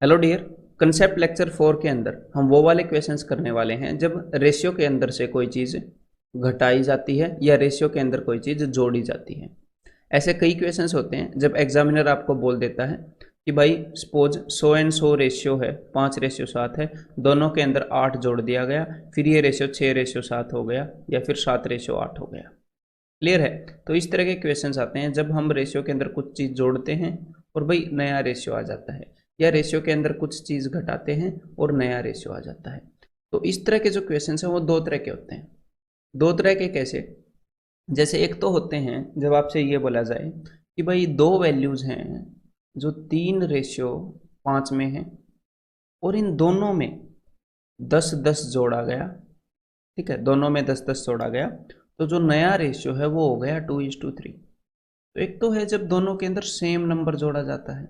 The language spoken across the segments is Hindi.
Hello dear. कंसेप्ट लेक्चर 4 के अंदर हम वो वाले क्वेश्चंस करने वाले हैं जब रेशियो के अंदर से कोई चीज़ घटाई जाती है या रेशियो के अंदर कोई चीज़ जोड़ी जाती है। ऐसे कई क्वेश्चंस होते हैं जब एग्जामिनर आपको बोल देता है कि भाई सपोज 100 एंड 100 रेशियो है, 5:7 है, दोनों के अंदर 8 जोड़ दिया गया, फिर ये रेशियो 6:7 हो गया या फिर 7:8 हो गया। क्लियर है? तो इस तरह के क्वेश्चंस आते हैं जब हम रेशियो के अंदर कुछ चीज़ जोड़ते हैं और भाई नया रेशियो आ जाता है, या रेशियो के अंदर कुछ चीज़ घटाते हैं और नया रेशियो आ जाता है। तो इस तरह के जो क्वेश्चंस हैं वो दो तरह के होते हैं। दो तरह के कैसे? जैसे एक तो होते हैं जब आपसे ये बोला जाए कि भाई दो वैल्यूज़ हैं जो 3:5 में हैं और इन दोनों में 10-10 जोड़ा गया। ठीक है, दोनों में 10-10 जोड़ा गया, तो जो नया रेशियो है वो हो गया 2:3। तो एक तो है जब दोनों के अंदर सेम नंबर जोड़ा जाता है,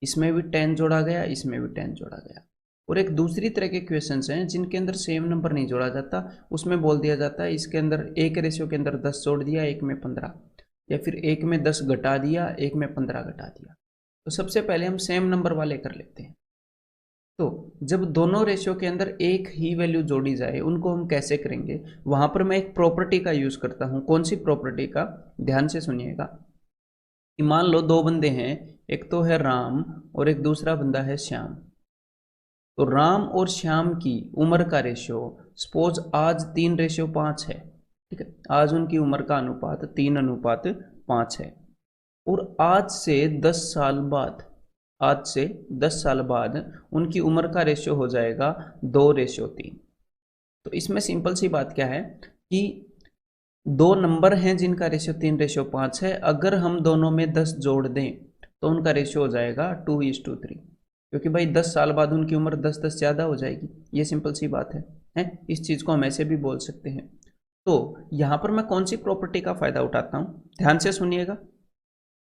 इसमें भी 10 जोड़ा गया, इसमें भी 10 जोड़ा गया। और एक दूसरी तरह के क्वेश्चंस हैं जिनके अंदर सेम नंबर नहीं जोड़ा जाता, उसमें बोल दिया जाता है इसके अंदर एक रेशियो के अंदर 10 जोड़ दिया, एक में 15, या फिर एक में 10 घटा दिया, एक में 15 घटा दिया। तो सबसे पहले हम सेम नंबर वाले कर लेते हैं। तो जब दोनों रेशियो के अंदर एक ही वैल्यू जोड़ी जाए उनको हम कैसे करेंगे, वहां पर मैं एक प्रॉपर्टी का यूज करता हूं। कौन सी प्रॉपर्टी का? ध्यान से सुनिएगा कि मान लो दो बंदे हैं, एक तो है राम और एक दूसरा बंदा है श्याम। तो राम और श्याम की उम्र का रेशियो सपोज आज 3:5 है। ठीक है, आज उनकी उम्र का अनुपात 3:5 है। और आज से 10 साल बाद उनकी उम्र का रेशियो हो जाएगा 2:3। तो इसमें सिंपल सी बात क्या है कि दो नंबर हैं जिनका रेशियो 3:5 है, अगर हम दोनों में 10 जोड़ दें तो उनका रेशियो हो जाएगा 2:3, क्योंकि भाई 10 साल बाद उनकी उम्र 10-10 ज़्यादा हो जाएगी। ये सिंपल सी बात है? इस चीज़ को हम ऐसे भी बोल सकते हैं। तो यहाँ पर मैं कौन सी प्रॉपर्टी का फ़ायदा उठाता हूँ, ध्यान से सुनिएगा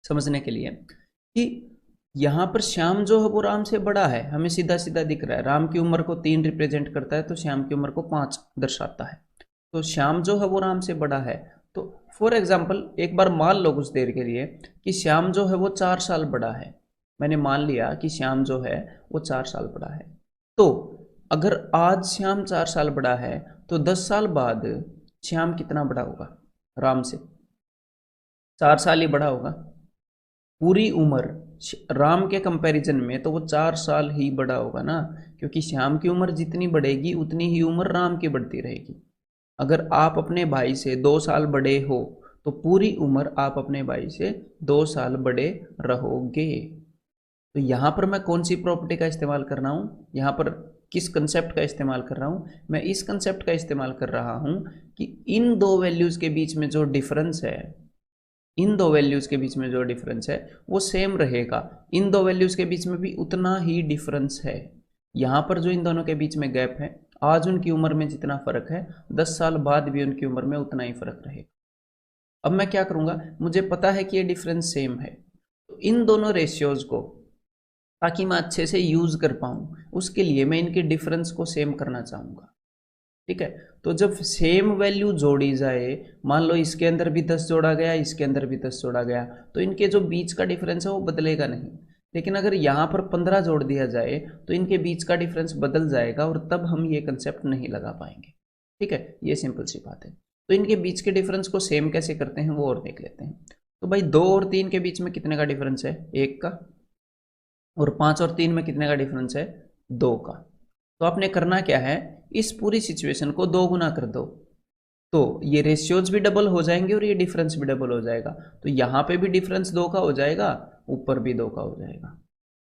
समझने के लिए कि यहाँ पर श्याम जो है वो राम से बड़ा है, हमें सीधा सीधा दिख रहा है। राम की उम्र को 3 रिप्रेजेंट करता है तो श्याम की उम्र को 5 दर्शाता है। तो श्याम जो है वो राम से बड़ा है। तो फॉर एग्जाम्पल एक बार मान लो कुछ देर के लिए कि श्याम जो है वो 4 साल बड़ा है। मैंने मान लिया कि श्याम जो है वो 4 साल बड़ा है। तो अगर आज श्याम 4 साल बड़ा है तो 10 साल बाद श्याम कितना बड़ा होगा? राम से 4 साल ही बड़ा होगा। पूरी उम्र राम के कंपैरिजन में तो वो 4 साल ही बड़ा होगा ना, क्योंकि श्याम की उम्र जितनी बढ़ेगी उतनी ही उम्र राम की बढ़ती रहेगी। अगर आप अपने भाई से 2 साल बड़े हो तो पूरी उम्र आप अपने भाई से 2 साल बड़े रहोगे। तो यहाँ पर मैं कौन सी प्रॉपर्टी का इस्तेमाल कर रहा हूँ, यहाँ पर किस कंसेप्ट का इस्तेमाल कर रहा हूँ? मैं इस कंसेप्ट का इस्तेमाल कर रहा हूँ कि इन दो वैल्यूज़ के बीच में जो डिफरेंस है, इन दो वैल्यूज़ के बीच में जो डिफरेंस है वो सेम रहेगा। इन दो वैल्यूज़ के बीच में भी उतना ही डिफरेंस है। यहाँ पर जो इन दोनों के बीच में गैप है, आज उनकी उम्र में जितना फ़र्क है 10 साल बाद भी उनकी उम्र में उतना ही फ़र्क रहेगा। अब मैं क्या करूँगा, मुझे पता है कि ये डिफरेंस सेम है, तो इन दोनों रेशियोज़ को ताकि मैं अच्छे से यूज़ कर पाऊँ उसके लिए मैं इनके डिफरेंस को सेम करना चाहूँगा। ठीक है, तो जब सेम वैल्यू जोड़ी जाए, मान लो इसके अंदर भी 10 जोड़ा गया, इसके अंदर भी 10 जोड़ा गया, तो इनके जो बीच का डिफरेंस है वो बदलेगा नहीं। लेकिन अगर यहाँ पर 15 जोड़ दिया जाए तो इनके बीच का डिफरेंस बदल जाएगा और तब हम ये कंसेप्ट नहीं लगा पाएंगे। ठीक है, ये सिंपल सी बात है। तो इनके बीच के डिफरेंस को सेम कैसे करते हैं वो और देख लेते हैं। तो भाई 2 और 3 के बीच में कितने का डिफरेंस है? 1 का। और 5 और 3 में कितने का डिफरेंस है? 2 का। तो आपने करना क्या है, इस पूरी सिचुएशन को 2 गुना कर दो, तो ये रेशियोज भी डबल हो जाएंगे और ये डिफरेंस भी डबल हो जाएगा। तो यहाँ पे भी डिफरेंस 2 का हो जाएगा, ऊपर भी 2 का हो जाएगा।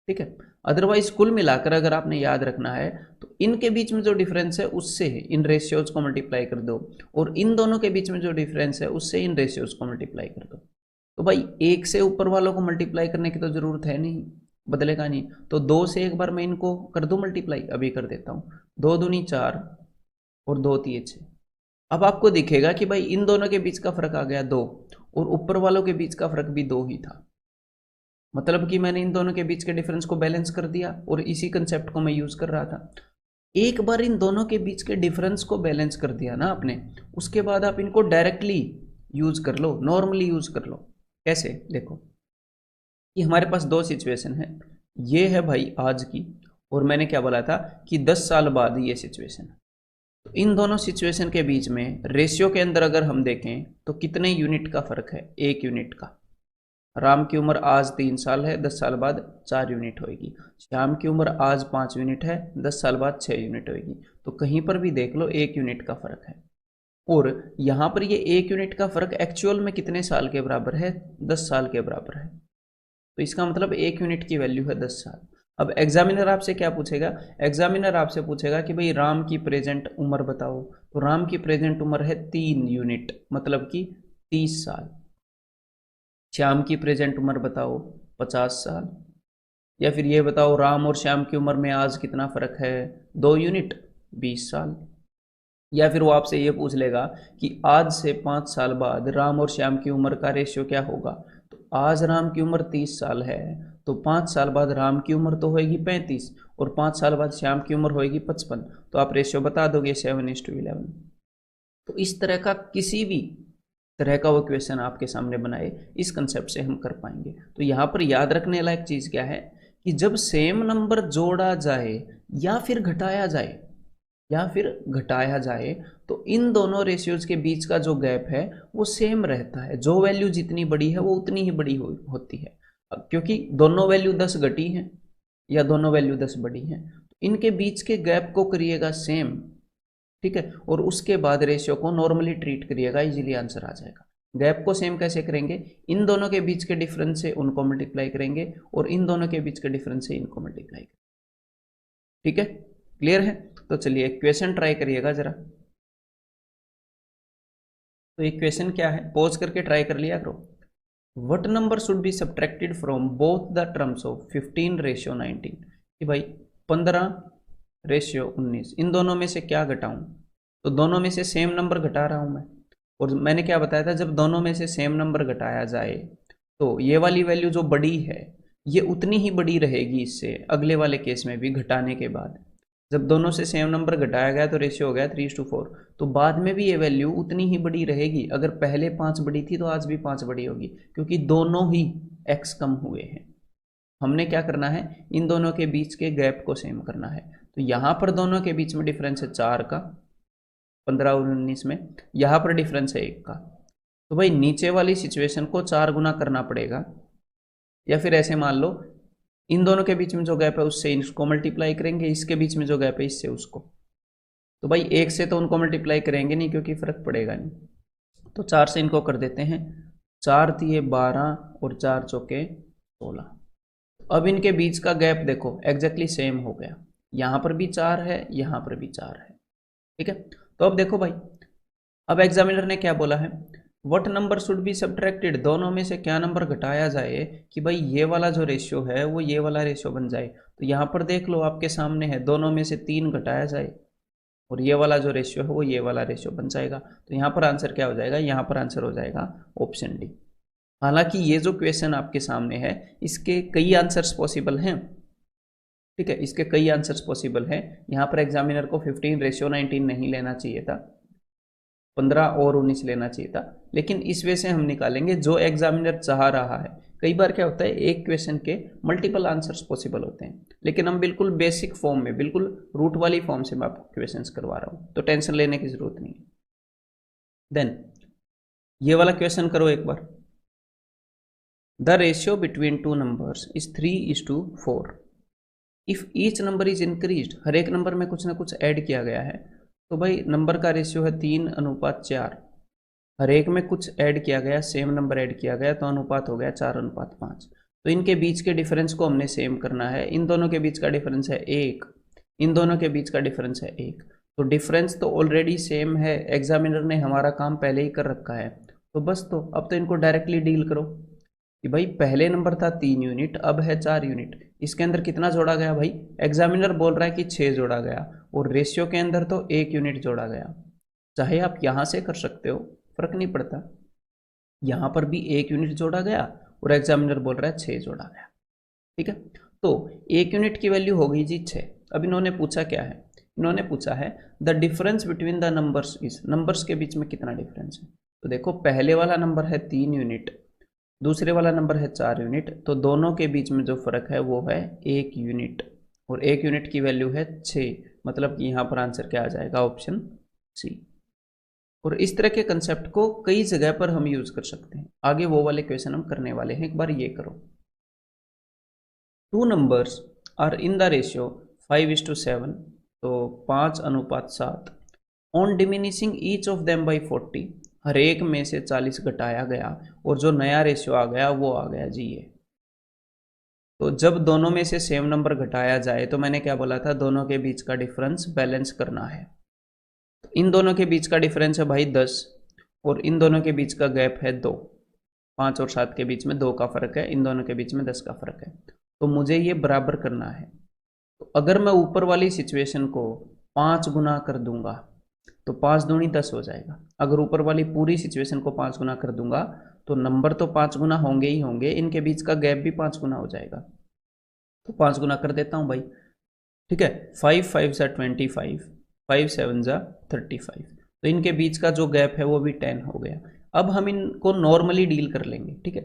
ठीक है, अदरवाइज कुल मिलाकर अगर आपने याद रखना है तो इनके बीच में जो डिफरेंस है उससे इन रेशियोज को मल्टीप्लाई कर दो, और इन दोनों के बीच में जो डिफरेंस है उससे इन रेशियोज को मल्टीप्लाई कर दो। तो भाई 1 से ऊपर वालों को मल्टीप्लाई करने की तो जरूरत है नहीं, बदलेगा नहीं। तो 2 से एक बार मैं इनको कर दूं मल्टीप्लाई, अभी कर देता हूँ। 2 दूनी 4 और 2 तिये 6। अब आपको दिखेगा कि भाई इन दोनों के बीच का फर्क आ गया 2, और ऊपर वालों के बीच का फर्क भी 2 ही था। मतलब कि मैंने इन दोनों के बीच के डिफरेंस को बैलेंस कर दिया और इसी कंसेप्ट को मैं यूज कर रहा था। एक बार इन दोनों के बीच के डिफरेंस को बैलेंस कर दिया ना आपने, उसके बाद आप इनको डायरेक्टली यूज कर लो, नॉर्मली यूज कर लो। कैसे? देखो कि हमारे पास दो सिचुएशन है, ये है भाई आज की और मैंने क्या बोला था कि 10 साल बाद ये सिचुएशन है। तो इन दोनों सिचुएशन के बीच में रेशियो के अंदर अगर हम देखें तो कितने यूनिट का फर्क है? 1 यूनिट का। राम की उम्र आज 3 साल है, 10 साल बाद 4 यूनिट होगी। श्याम की उम्र आज 5 यूनिट है, 10 साल बाद 6 यूनिट होगी। तो कहीं पर भी देख लो 1 यूनिट का फर्क है। और यहाँ पर ये 1 यूनिट का फर्क एक्चुअल में कितने साल के बराबर है? 10 साल के बराबर है। तो इसका मतलब 1 यूनिट की वैल्यू है 10 साल। अब एग्जामिनर आपसे क्या पूछेगा? एग्जामिनर आपसे पूछेगा कि भाई राम की प्रेजेंट उम्र बताओ। तो राम की प्रेजेंट उम्र है 3 यूनिट, मतलब कि 30 साल। श्याम की प्रेजेंट उम्र बताओ 50 साल। या फिर ये बताओ राम और श्याम की उम्र में आज कितना फर्क है? 2 यूनिट, 20 साल। या फिर वो आपसे ये पूछ लेगा कि आज से 5 साल बाद राम और श्याम की उम्र का रेशियो क्या होगा। तो आज राम की उम्र 30 साल है, तो 5 साल बाद राम की उम्र तो होएगी 35 और 5 साल बाद श्याम की उम्र होएगी 55। तो आप रेशियो बता दोगे 7:11। तो इस तरह का किसी भी तरह का वो क्वेश्चन आपके सामने बनाए, इस कंसेप्ट से हम कर पाएंगे। तो यहाँ पर याद रखने लायक चीज़ क्या है कि जब सेम नंबर जोड़ा जाए या फिर घटाया जाए तो इन दोनों रेशियोज के बीच का जो गैप है वो सेम रहता है। जो वैल्यू जितनी बड़ी है वो उतनी ही बड़ी होती है। क्योंकि दोनों वैल्यू 10 घटी हैं या दोनों वैल्यू 10 बढ़ी हैं, तो इनके बीच के गैप को करिएगा सेम, ठीक है, और उसके बाद रेशियो को नॉर्मली ट्रीट करिएगा, इजीली आंसर आ जाएगा। गैप को सेम कैसे करेंगे? इन दोनों के बीच के डिफरेंस से उनको मल्टीप्लाई करेंगे और इन दोनों के बीच के डिफरेंस से इनको मल्टीप्लाई करेंगे। ठीक है, क्लियर है? तो चलिए क्वेश्चन ट्राई करिएगा जरा। तो एक क्वेश्चन क्या है, पॉज करके ट्राई कर लिया करो। What number should be subtracted from both the terms of 15:19? कि भाई 15:19 इन दोनों में से क्या घटाऊं? तो दोनों में से सेम नंबर घटा रहा हूं मैं। और मैंने क्या बताया था, जब दोनों में से सेम नंबर घटाया जाए तो ये वाली वैल्यू जो बड़ी है ये उतनी ही बड़ी रहेगी इससे अगले वाले केस में भी घटाने के बाद। जब दोनों से सेम नंबर घटाया गया तो रेशियो हो गया 3:4। तो बाद में भी ये वैल्यू उतनी ही बड़ी रहेगी। अगर पहले 5 बड़ी थी तो आज भी 5 बड़ी होगी, क्योंकि दोनों ही x कम हुए हैं। हमने क्या करना है, इन दोनों के बीच के गैप को सेम करना है। तो यहाँ पर दोनों के बीच में डिफरेंस है 4 का, 15 और 19 में। यहाँ पर डिफरेंस है 1 का। तो भाई नीचे वाली सिचुएशन को 4 गुना करना पड़ेगा, या फिर ऐसे मान लो इन दोनों के बीच में जो गैप है उससे इसको मल्टीप्लाई करेंगे, इसके बीच में जो गैप है इससे उसको। तो भाई 1 से तो उनको मल्टीप्लाई करेंगे नहीं क्योंकि फर्क पड़ेगा नहीं, तो 4 से इनको कर देते हैं। 4 दिए 12 और 4 चौके 16। अब इनके बीच का गैप देखो एग्जैक्टली सेम हो गया, यहाँ पर भी 4 है, यहाँ पर भी 4 है। ठीक है, तो अब देखो भाई, अब एग्जामिनर ने क्या बोला है, what number should be subtracted, दोनों में से क्या नंबर घटाया जाए कि भाई ये वाला जो रेशियो है वो ये वाला रेशियो बन जाए। तो यहाँ पर देख लो आपके सामने है, दोनों में से 3 घटाया जाए और ये वाला जो रेशियो है वो ये वाला रेशियो बन जाएगा। तो यहाँ पर आंसर क्या हो जाएगा? यहाँ पर आंसर हो जाएगा ऑप्शन डी। हालांकि ये जो क्वेश्चन आपके सामने है इसके कई आंसर्स पॉसिबल हैं, ठीक है, इसके कई आंसर्स पॉसिबल हैं। यहाँ पर एग्जामिनर को 15:19 नहीं लेना चाहिए था, 15 और 19 लेना चाहिए था, लेकिन इस वे से हम निकालेंगे जो एग्जामिनर चाह रहा है। कई बार क्या होता है, एक क्वेश्चन के मल्टीपल आंसर्स पॉसिबल होते हैं, लेकिन हम बिल्कुल बेसिक फॉर्म में, बिल्कुल रूट वाली फॉर्म से मैं आपको क्वेश्चंस करवा रहा हूँ, तो टेंशन लेने की जरूरत नहीं है। देन ये वाला क्वेश्चन करो एक बार। The ratio between two numbers is 3:4। If each number is increased, हर एक नंबर में कुछ ना कुछ ऐड किया गया है, तो भाई नंबर का रेशियो है 3:4। हर एक में कुछ ऐड किया गया, सेम नंबर ऐड किया गया, तो अनुपात हो गया 4:5। तो इनके बीच के डिफरेंस को हमने सेम करना है। इन दोनों के बीच का डिफरेंस है 1, इन दोनों के बीच का डिफरेंस है 1। तो डिफरेंस तो ऑलरेडी सेम है, एग्जामिनर ने हमारा काम पहले ही कर रखा है। तो बस, तो अब तो इनको डायरेक्टली डील करो कि भाई पहले नंबर था 3 यूनिट, अब है 4 यूनिट। इसके अंदर कितना जोड़ा गया भाई? एग्जामिनर बोल रहा है कि 6 जोड़ा गया, और रेशियो के अंदर तो 1 यूनिट जोड़ा गया। चाहे आप यहाँ से कर सकते हो, फर्क नहीं पड़ता। यहाँ पर भी 1 यूनिट जोड़ा गया और एग्जामिनर बोल रहा है 6 जोड़ा गया। ठीक है, तो 1 यूनिट की वैल्यू हो गई जी 6। अब इन्होंने पूछा क्या है, इन्होंने पूछा है the difference between the numbers is, numbers के बीच में कितना डिफरेंस है। तो देखो पहले वाला नंबर है 3 यूनिट, दूसरे वाला नंबर है 4 यूनिट, तो दोनों के बीच में जो फर्क है वो है 1 यूनिट, और 1 यूनिट की वैल्यू है 6, मतलब कि यहाँ पर आंसर क्या आ जाएगा, ऑप्शन सी। और इस तरह के कंसेप्ट को कई जगह पर हम यूज कर सकते हैं। आगे वो वाले क्वेश्चन हम करने वाले हैं, एक बार ये करो। 2 numbers are in the ratio 5:7, तो 5:7। On diminishing each of them by 40, हर एक में से 40 घटाया गया और जो नया रेशियो आ गया वो आ गया जी ये। तो जब दोनों में से सेम नंबर घटाया जाए तो मैंने क्या बोला था, दोनों के बीच का डिफरेंस बैलेंस करना है। तो इन दोनों के बीच का डिफरेंस है भाई 10, और इन दोनों के बीच का गैप है 2। 5 और 7 के बीच में 2 का फर्क है, इन दोनों के बीच में 10 का फर्क है। तो मुझे ये बराबर करना है। तो अगर मैं ऊपर वाली सिचुएशन को 5 गुना कर दूंगा तो 5 दूनी 10 हो जाएगा। अगर ऊपर वाली पूरी सिचुएशन को 5 गुना कर दूंगा तो नंबर तो 5 गुना होंगे ही होंगे, इनके बीच का गैप भी 5 गुना हो जाएगा। तो 5 गुना कर देता हूं भाई, ठीक है। 5 5 ज़ा 25, 5 7 ज़ा 35, तो इनके बीच का जो गैप है वो भी 10 हो गया। अब हम इनको नॉर्मली डील कर लेंगे, ठीक है।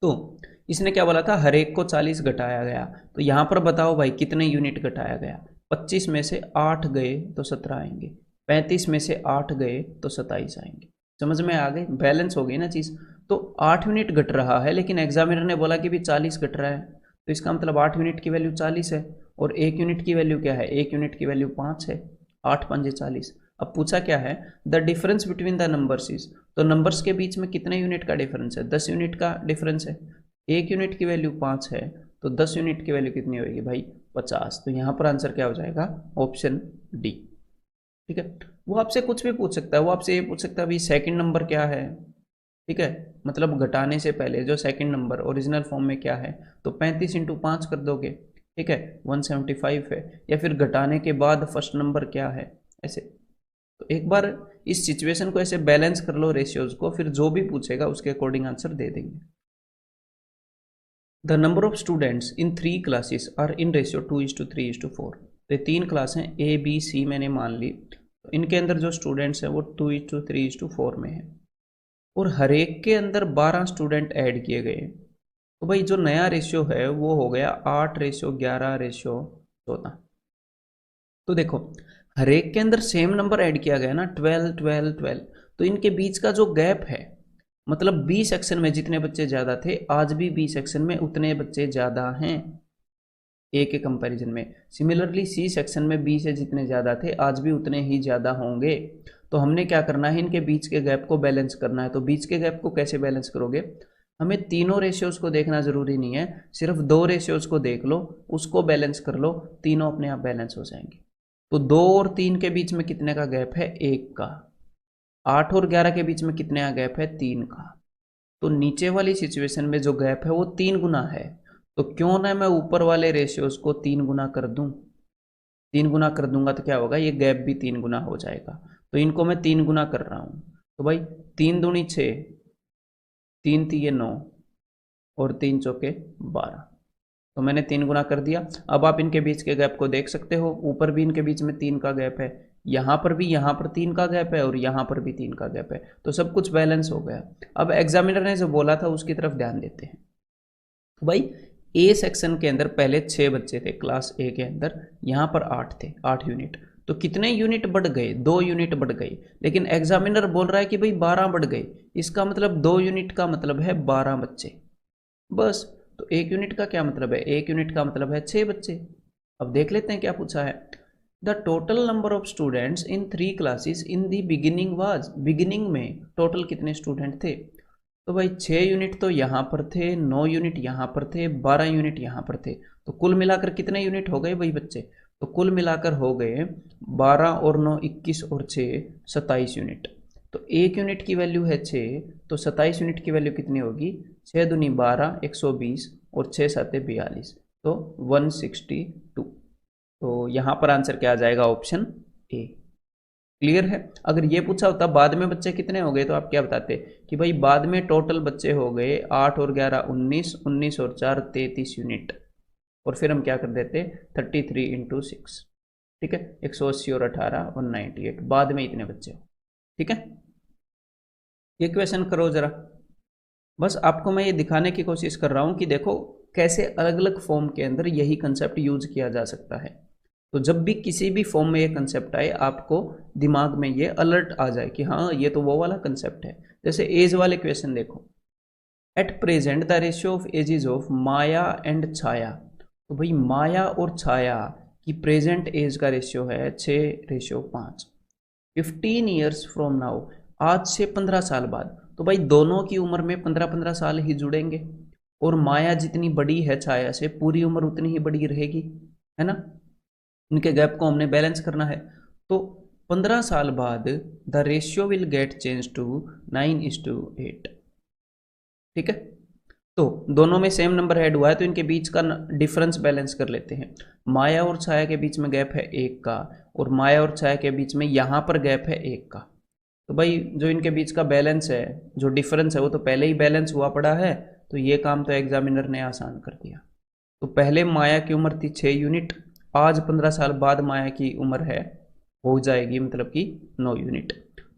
तो इसने क्या बोला था, हर एक को 40 घटाया गया, तो यहां पर बताओ भाई कितने यूनिट घटाया गया। 25 में से 8 गए तो 17 आएंगे, 35 में से 8 गए तो 27 आएंगे। समझ में आ गई, बैलेंस हो गई ना चीज़। तो 8 यूनिट घट रहा है, लेकिन एग्जामिनर ने बोला कि भी 40 घट रहा है, तो इसका मतलब 8 यूनिट की वैल्यू 40 है, और 1 यूनिट की वैल्यू क्या है, 1 यूनिट की वैल्यू 5 है। 8 5 40। अब पूछा क्या है, the difference between the numbers is, तो नंबर्स के बीच में कितने यूनिट का डिफरेंस है, 10 यूनिट का डिफरेंस है। 1 यूनिट की वैल्यू 5 है, तो 10 यूनिट की वैल्यू कितनी होगी भाई, 50। तो यहाँ पर आंसर क्या हो जाएगा, ऑप्शन डी, ठीक है। वो आपसे कुछ भी पूछ सकता है, वो आपसे ये पूछ सकता है भाई सेकंड नंबर क्या है, ठीक है, मतलब घटाने से पहले जो सेकंड नंबर ओरिजिनल फॉर्म में क्या है, तो 35 इंटू 5 कर दोगे, ठीक है, 175 है। या फिर घटाने के बाद फर्स्ट नंबर क्या है, ऐसे। तो एक बार इस सिचुएशन को ऐसे बैलेंस कर लो रेशियोज को, फिर जो भी पूछेगा उसके अकॉर्डिंग आंसर दे देंगे। The number of students in 3 classes are in ratio 2:3:4। तो 3 क्लास हैं ए बी सी मैंने मान ली, तो इनके अंदर जो स्टूडेंट्स हैं वो 2:3:4 में है, और हर एक के अंदर 12 स्टूडेंट ऐड किए गए। तो भाई जो नया रेशियो है वो हो गया 8:11:14। तो देखो हर एक के अंदर सेम नंबर ऐड किया गया ना, 12 12 12। तो इनके बीच का जो गैप है, मतलब बी सेक्शन में जितने बच्चे ज़्यादा थे, आज भी बी सेक्शन में उतने बच्चे ज़्यादा हैं ए के कंपैरिजन में। सिमिलरली सी सेक्शन में बी से जितने ज़्यादा थे, आज भी उतने ही ज़्यादा होंगे। तो हमने क्या करना है, इनके बीच के गैप को बैलेंस करना है। तो बीच के गैप को कैसे बैलेंस करोगे, हमें तीनों रेशियोज को देखना ज़रूरी नहीं है, सिर्फ 2 रेशियोज को देख लो, उसको बैलेंस कर लो, तीनों अपने आप बैलेंस हो जाएंगे। तो 2 और 3 के बीच में कितने का गैप है, 1 का। 8 और 11 के बीच में कितने का गैप है, 3 का। तो नीचे वाली सिचुएशन में जो गैप है वो 3 गुना है। तो क्यों ना मैं ऊपर वाले रेशियोज को 3 गुना कर दूं। 3 गुना कर दूंगा तो क्या होगा, ये गैप भी 3 गुना हो जाएगा। तो इनको मैं 3 गुना कर रहा हूं, तो भाई 3 दूनी 6, 3 तिये 9, और 3 चौके 12। तो मैंने 3 गुना कर दिया। अब आप इनके बीच के गैप को देख सकते हो, ऊपर भी इनके बीच में 3 का गैप है, यहाँ पर भी, यहाँ पर 3 का गैप है, और यहाँ पर भी 3 का गैप है। तो सब कुछ बैलेंस हो गया। अब एग्जामिनर ने जो बोला था उसकी तरफ ध्यान देते हैं। तो भाई ए सेक्शन के अंदर पहले 6 बच्चे थे क्लास ए के अंदर, यहाँ पर 8 थे, 8 यूनिट। तो कितने यूनिट बढ़ गए, 2 यूनिट बढ़ गई। लेकिन एग्जामिनर बोल रहा है कि भाई 12 बढ़ गए, इसका मतलब 2 यूनिट का मतलब है 12 बच्चे बस। तो 1 यूनिट का क्या मतलब है, 1 यूनिट का मतलब है 6 बच्चे। अब देख लेते हैं क्या पूछा है। The total number of students in 3 classes in the beginning was, beginning में टोटल कितने स्टूडेंट थे। तो भाई 6 यूनिट तो यहाँ पर थे, 9 यूनिट यहाँ पर थे, 12 यूनिट यहाँ पर थे। तो कुल मिलाकर कितने यूनिट हो गए भाई बच्चे, तो कुल मिलाकर हो गए 12 और 9 21 और 6 27 यूनिट। तो 1 यूनिट की वैल्यू है 6, तो 27 यूनिट की वैल्यू कितनी होगी, 6 दूनी 12 120, और 6 7 42, तो 162। तो यहाँ पर आंसर क्या आ जाएगा, ऑप्शन ए। क्लियर है। अगर ये पूछा होता बाद में बच्चे कितने हो गए, तो आप क्या बताते कि भाई बाद में टोटल बच्चे हो गए 8 और 11 19, 19 और 4 33 यूनिट, और फिर हम क्या कर देते 33 इंटू 6, ठीक है, 180 और 18 और 98, बाद में इतने बच्चे हो, ठीक है। ये क्वेश्चन करो जरा। बस आपको मैं ये दिखाने की कोशिश कर रहा हूँ कि देखो कैसे अलग अलग फॉर्म के अंदर यही कंसेप्ट यूज किया जा सकता है। तो जब भी किसी भी फॉर्म में ये कंसेप्ट आए, आपको दिमाग में ये अलर्ट आ जाए कि हाँ ये तो वो वाला कंसेप्ट है। जैसे एज वाले क्वेश्चन देखो, at present the ratio of ages of Maya and Chhaya. तो भाई माया और छाया की प्रेजेंट एज का रेशियो है 6:5। 15 ईयर्स फ्रॉम नाउ, आज से 15 साल बाद, तो भाई दोनों की उम्र में 15-15 साल ही जुड़ेंगे, और माया जितनी बड़ी है छाया से, पूरी उम्र उतनी ही बड़ी रहेगी, है ना। इनके गैप को हमने बैलेंस करना है। तो 15 साल बाद the ratio will get change to 9:8। ठीक है, तो दोनों में सेम नंबर ऐड हुआ है, तो इनके बीच का डिफरेंस बैलेंस कर लेते हैं। माया और छाया के बीच में गैप है 1 का, और माया और छाया के बीच में यहाँ पर गैप है 1 का। तो भाई जो इनके बीच का बैलेंस है, जो डिफरेंस है, वो तो पहले ही बैलेंस हुआ पड़ा है, तो ये काम तो एग्जामिनर ने आसान कर दिया। तो पहले माया की उम्र थी 6 यूनिट, आज 15 साल बाद माया की उम्र है, हो जाएगी मतलब कि 9 यूनिट।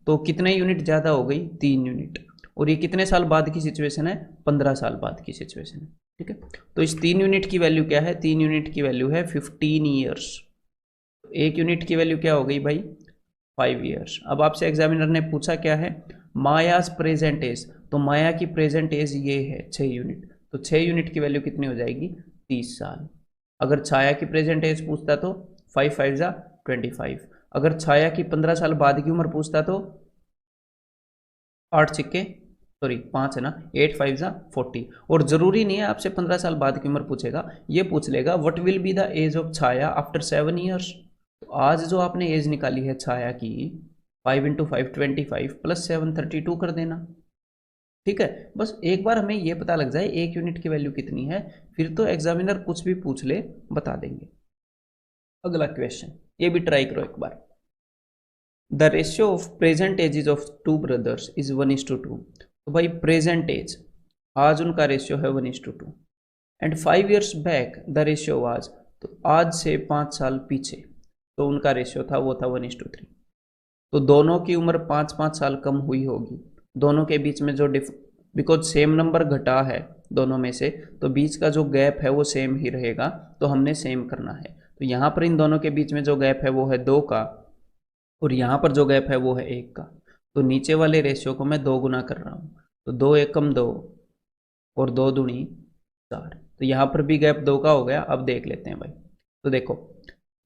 तो कितने यूनिट ज़्यादा हो गई? 3 यूनिट। और ये कितने साल बाद की सिचुएशन है? 15 साल बाद की सिचुएशन है। ठीक है, तो इस 3 यूनिट की वैल्यू क्या है? 3 यूनिट की वैल्यू है 15 ईयर्स। 1 यूनिट की वैल्यू क्या हो गई भाई? 5 ईयर्स। अब आपसे एग्जामिनर ने पूछा क्या है? Maya's present age. तो माया की प्रेजेंट एज ये है 6 यूनिट, तो 6 यूनिट की वैल्यू कितनी हो जाएगी? 30 साल। अगर छाया की प्रेजेंट एज पूछता तो 5 5 जा 25। अगर छाया की 15 साल बाद की उम्र पूछता तो 8 सिक्के, सॉरी 5 है ना, 8 5 जा 40। और जरूरी नहीं है आपसे 15 साल बाद की उम्र पूछेगा, ये पूछ लेगा what will be the age of Chhaya after 7 years. तो आज जो आपने एज निकाली है छाया की, 5 × 5 25 + 7 32 कर देना। ठीक है, बस एक बार हमें ये पता लग जाए 1 यूनिट की वैल्यू कितनी है, फिर तो एग्जामिनर कुछ भी पूछ ले बता देंगे। अगला क्वेश्चन, ये भी ट्राई करो एक बार। The ratio of present ages of 2 brothers is 1:2। तो भाई प्रेजेंट एज, आज उनका रेशियो है 1:2, and 5 years back the ratio was, तो आज से 5 साल पीछे तो उनका रेशियो था, वो था 1:3। तो दोनों की उम्र 5-5 साल कम हुई होगी। दोनों के बीच में जो बिकॉज सेम नंबर घटा है दोनों में से, तो बीच का जो गैप है वो सेम ही रहेगा, तो हमने सेम करना है। तो यहाँ पर इन दोनों के बीच में जो गैप है वो है 2 का, और यहाँ पर जो गैप है वो है 1 का। तो नीचे वाले रेशियो को मैं 2 गुना कर रहा हूँ, तो 2 एकम 2 और 2 दूनी 4। तो यहाँ पर भी गैप 2 का हो गया। अब देख लेते हैं भाई, तो देखो